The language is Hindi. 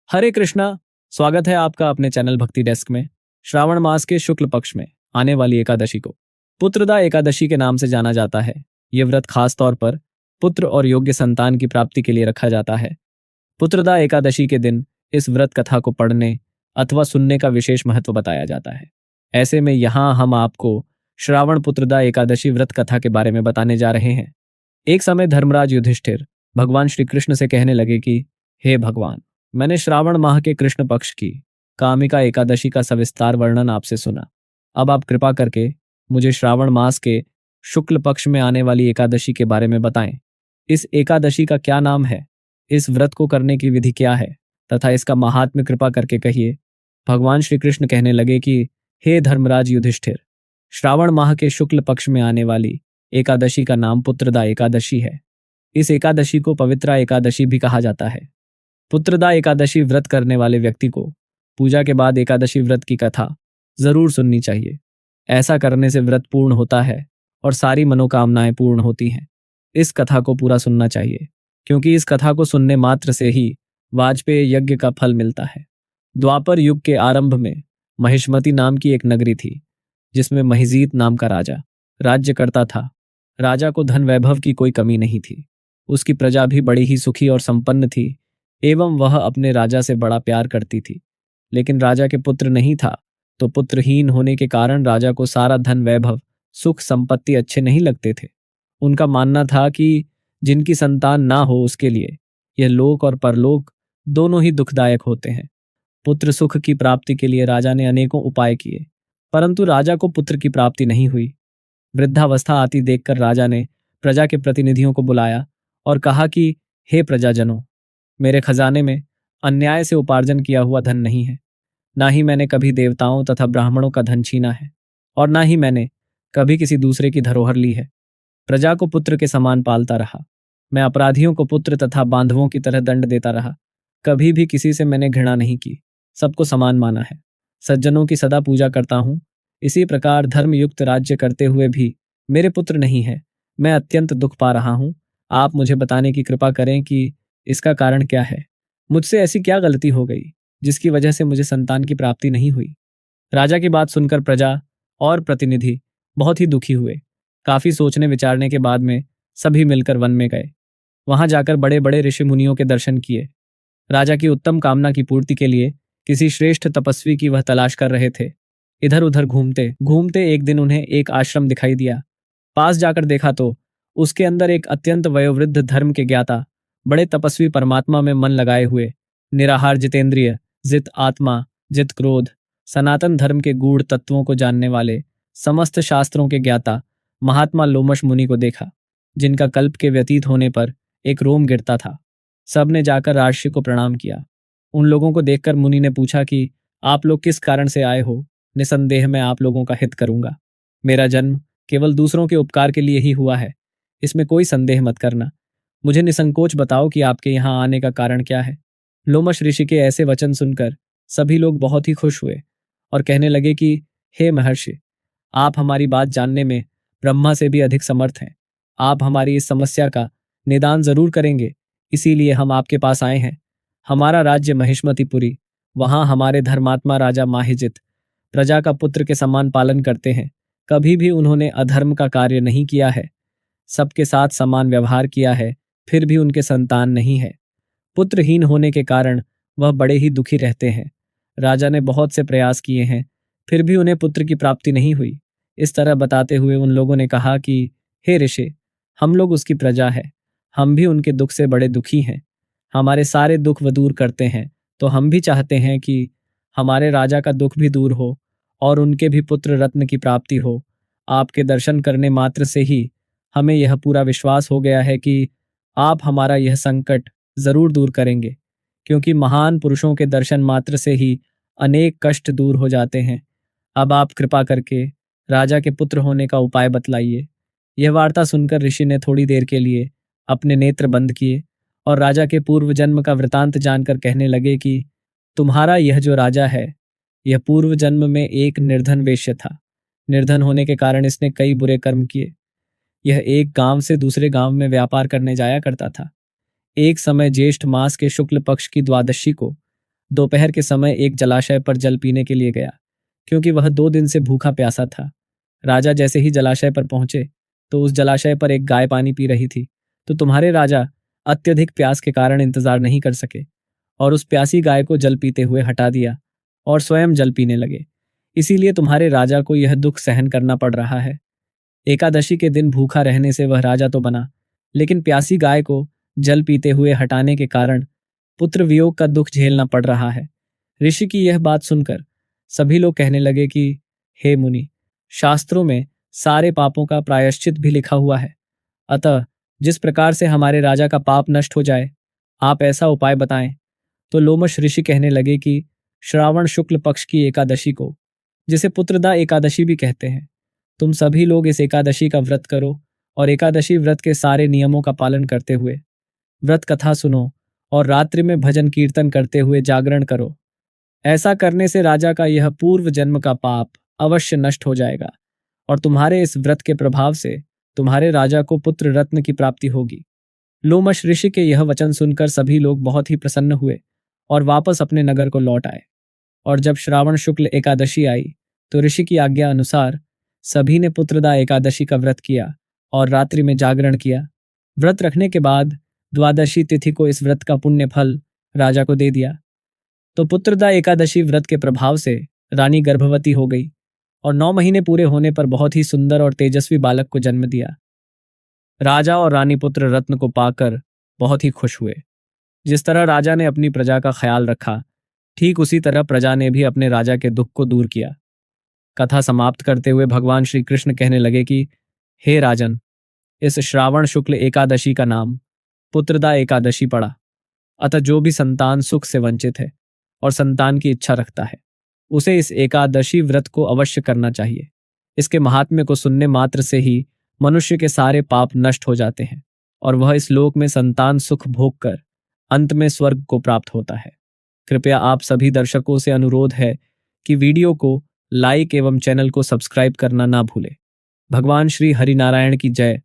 हरे कृष्णा। स्वागत है आपका अपने चैनल भक्ति डेस्क में। श्रावण मास के शुक्ल पक्ष में आने वाली एकादशी को पुत्रदा एकादशी के नाम से जाना जाता है। ये व्रत खास तौर पर पुत्र और योग्य संतान की प्राप्ति के लिए रखा जाता है। पुत्रदा एकादशी के दिन इस व्रत कथा को पढ़ने अथवा सुनने का विशेष महत्व बताया जाता है। ऐसे में यहाँ हम आपको श्रावण पुत्रदा एकादशी व्रत कथा के बारे में बताने जा रहे हैं। एक समय धर्मराज युधिष्ठिर भगवान श्री कृष्ण से कहने लगे कि हे भगवान, मैंने श्रावण माह के कृष्ण पक्ष की कामिका एकादशी का सविस्तार वर्णन आपसे सुना। अब आप कृपा करके मुझे श्रावण मास के शुक्ल पक्ष में आने वाली एकादशी के बारे में बताएं। इस एकादशी का क्या नाम है, इस व्रत को करने की विधि क्या है तथा इसका महात्म्य कृपा करके कहिए। भगवान श्री कृष्ण कहने लगे कि हे धर्मराज युधिष्ठिर, श्रावण माह के शुक्ल पक्ष में आने वाली एकादशी का नाम पुत्रदा एकादशी है। इस एकादशी को पवित्रा एकादशी भी कहा जाता है। पुत्रदा एकादशी व्रत करने वाले व्यक्ति को पूजा के बाद एकादशी व्रत की कथा जरूर सुननी चाहिए। ऐसा करने से व्रत पूर्ण होता है और सारी मनोकामनाएं पूर्ण होती हैं। इस कथा को पूरा सुनना चाहिए, क्योंकि इस कथा को सुनने मात्र से ही वाजपेय यज्ञ का फल मिलता है। द्वापर युग के आरंभ में महिष्मती नाम की एक नगरी थी, जिसमें महिजीत नाम का राजा राज्य करता था। राजा को धन वैभव की कोई कमी नहीं थी। उसकी प्रजा भी बड़ी ही सुखी और संपन्न थी एवं वह अपने राजा से बड़ा प्यार करती थी। लेकिन राजा के पुत्र नहीं था, तो पुत्रहीन होने के कारण राजा को सारा धन वैभव सुख संपत्ति अच्छे नहीं लगते थे। उनका मानना था कि जिनकी संतान ना हो उसके लिए यह लोक और परलोक दोनों ही दुखदायक होते हैं। पुत्र सुख की प्राप्ति के लिए राजा ने अनेकों उपाय किए, परंतु राजा को पुत्र की प्राप्ति नहीं हुई। वृद्धावस्था आती देखकर राजा ने प्रजा के प्रतिनिधियों को बुलाया और कहा कि हे प्रजाजनों, मेरे खजाने में अन्याय से उपार्जन किया हुआ धन नहीं है। ना ही मैंने कभी देवताओं तथा ब्राह्मणों का धन छीना है, और ना ही मैंने कभी किसी दूसरे की धरोहर ली है। प्रजा को पुत्र के समान पालता रहा। मैं अपराधियों को पुत्र तथा बांधवों की तरह दंड देता रहा। कभी भी किसी से मैंने घृणा नहीं की, सबको समान माना है। सज्जनों की सदा पूजा करता हूँ। इसी प्रकार धर्मयुक्त राज्य करते हुए भी मेरे पुत्र नहीं है। मैं अत्यंत दुख पा रहा हूँ। आप मुझे बताने की कृपा करें कि इसका कारण क्या है। मुझसे ऐसी क्या गलती हो गई जिसकी वजह से मुझे संतान की प्राप्ति नहीं हुई। राजा की बात सुनकर प्रजा और प्रतिनिधि बहुत ही दुखी हुए। काफी सोचने विचारने के बाद में सभी मिलकर वन में गए। वहां जाकर बड़े बड़े ऋषि मुनियों के दर्शन किए। राजा की उत्तम कामना की पूर्ति के लिए किसी श्रेष्ठ तपस्वी की वह तलाश कर रहे थे। इधर उधर घूमते घूमते एक दिन उन्हें एक आश्रम दिखाई दिया। पास जाकर देखा तो उसके अंदर एक अत्यंत वयोवृद्ध धर्म के ज्ञाता, बड़े तपस्वी, परमात्मा में मन लगाए हुए, निराहार, जितेंद्रिय, जित आत्मा, जित क्रोध, सनातन धर्म के गूढ़ तत्वों को जानने वाले, समस्त शास्त्रों के ज्ञाता महात्मा लोमश मुनि को देखा, जिनका कल्प के व्यतीत होने पर एक रोम गिरता था। सबने जाकर राजर्षि को प्रणाम किया। उन लोगों को देखकर मुनि ने पूछा कि आप लोग किस कारण से आए हो। निसंदेह मैं आप लोगों का हित करूंगा। मेरा जन्म केवल दूसरों के उपकार के लिए ही हुआ है, इसमें कोई संदेह मत करना। मुझे निसंकोच बताओ कि आपके यहाँ आने का कारण क्या है। लोमश ऋषि के ऐसे वचन सुनकर सभी लोग बहुत ही खुश हुए और कहने लगे कि हे महर्षि, आप हमारी बात जानने में ब्रह्मा से भी अधिक समर्थ हैं। आप हमारी इस समस्या का निदान जरूर करेंगे, इसीलिए हम आपके पास आए हैं। हमारा राज्य महिष्मतीपुरी, वहां हमारे धर्मात्मा राजा माहिजित प्रजा का पुत्र के समान पालन करते हैं। कभी भी उन्होंने अधर्म का कार्य नहीं किया है, सबके साथ समान व्यवहार किया है, फिर भी उनके संतान नहीं है। पुत्रहीन होने के कारण वह बड़े ही दुखी रहते हैं। राजा ने बहुत से प्रयास किए हैं, फिर भी उन्हें पुत्र की प्राप्ति नहीं हुई। इस तरह बताते हुए उन लोगों ने कहा कि हे ऋषि, हम लोग उसकी प्रजा है, हम भी उनके दुख से बड़े दुखी हैं। हमारे सारे दुख वह दूर करते हैं, तो हम भी चाहते हैं कि हमारे राजा का दुख भी दूर हो और उनके भी पुत्र रत्न की प्राप्ति हो। आपके दर्शन करने मात्र से ही हमें यह पूरा विश्वास हो गया है कि आप हमारा यह संकट जरूर दूर करेंगे, क्योंकि महान पुरुषों के दर्शन मात्र से ही अनेक कष्ट दूर हो जाते हैं। अब आप कृपा करके राजा के पुत्र होने का उपाय बतलाइए। यह वार्ता सुनकर ऋषि ने थोड़ी देर के लिए अपने नेत्र बंद किए और राजा के पूर्व जन्म का वृतांत जानकर कहने लगे कि तुम्हारा यह जो राजा है, यह पूर्व जन्म में एक निर्धन वेश्य था। निर्धन होने के कारण इसने कई बुरे कर्म किए। यह एक गांव से दूसरे गांव में व्यापार करने जाया करता था। एक समय ज्येष्ठ मास के शुक्ल पक्ष की द्वादशी को दोपहर के समय एक जलाशय पर जल पीने के लिए गया, क्योंकि वह 2 दिन से भूखा प्यासा था। राजा जैसे ही जलाशय पर पहुंचे तो उस जलाशय पर एक गाय पानी पी रही थी। तो तुम्हारे राजा अत्यधिक प्यास के कारण इंतजार नहीं कर सके और उस प्यासी गाय को जल पीते हुए हटा दिया और स्वयं जल पीने लगे। इसीलिए तुम्हारे राजा को यह दुख सहन करना पड़ रहा है। एकादशी के दिन भूखा रहने से वह राजा तो बना, लेकिन प्यासी गाय को जल पीते हुए हटाने के कारण पुत्र वियोग का दुख झेलना पड़ रहा है। ऋषि की यह बात सुनकर सभी लोग कहने लगे कि हे मुनि, शास्त्रों में सारे पापों का प्रायश्चित भी लिखा हुआ है। अतः जिस प्रकार से हमारे राजा का पाप नष्ट हो जाए, आप ऐसा उपाय बताएं। तो लोमश ऋषि कहने लगे कि श्रावण शुक्ल पक्ष की एकादशी को, जिसे पुत्रदा एकादशी भी कहते हैं, तुम सभी लोग इस एकादशी का व्रत करो और एकादशी व्रत के सारे नियमों का पालन करते हुए व्रत कथा सुनो और रात्रि में भजन कीर्तन करते हुए जागरण करो। ऐसा करने से राजा का यह पूर्व जन्म का पाप अवश्य नष्ट हो जाएगा और तुम्हारे इस व्रत के प्रभाव से तुम्हारे राजा को पुत्र रत्न की प्राप्ति होगी। लोमश ऋषि के यह वचन सुनकर सभी लोग बहुत ही प्रसन्न हुए और वापस अपने नगर को लौट आए। और जब श्रावण शुक्ल एकादशी आई तो ऋषि की आज्ञा अनुसार सभी ने पुत्रदा एकादशी का व्रत किया और रात्रि में जागरण किया। व्रत रखने के बाद द्वादशी तिथि को इस व्रत का पुण्य फल राजा को दे दिया। तो पुत्रदा एकादशी व्रत के प्रभाव से रानी गर्भवती हो गई और 9 महीने पूरे होने पर बहुत ही सुंदर और तेजस्वी बालक को जन्म दिया। राजा और रानी पुत्र रत्न को पाकर बहुत ही खुश हुए। जिस तरह राजा ने अपनी प्रजा का ख्याल रखा, ठीक उसी तरह प्रजा ने भी अपने राजा के दुख को दूर किया। कथा समाप्त करते हुए भगवान श्री कृष्ण कहने लगे कि हे राजन, इस श्रावण शुक्ल एकादशी का नाम पुत्रदा एकादशी पड़ा। अतः जो भी संतान सुख से वंचित है और संतान की इच्छा रखता है, उसे इस एकादशी व्रत को अवश्य करना चाहिए। इसके महात्म्य को सुनने मात्र से ही मनुष्य के सारे पाप नष्ट हो जाते हैं और वह इस लोक में संतान सुख भोग कर अंत में स्वर्ग को प्राप्त होता है। कृपया आप सभी दर्शकों से अनुरोध है कि वीडियो को लाइक एवं चैनल को सब्सक्राइब करना ना भूलें। भगवान श्री हरिनारायण की जय।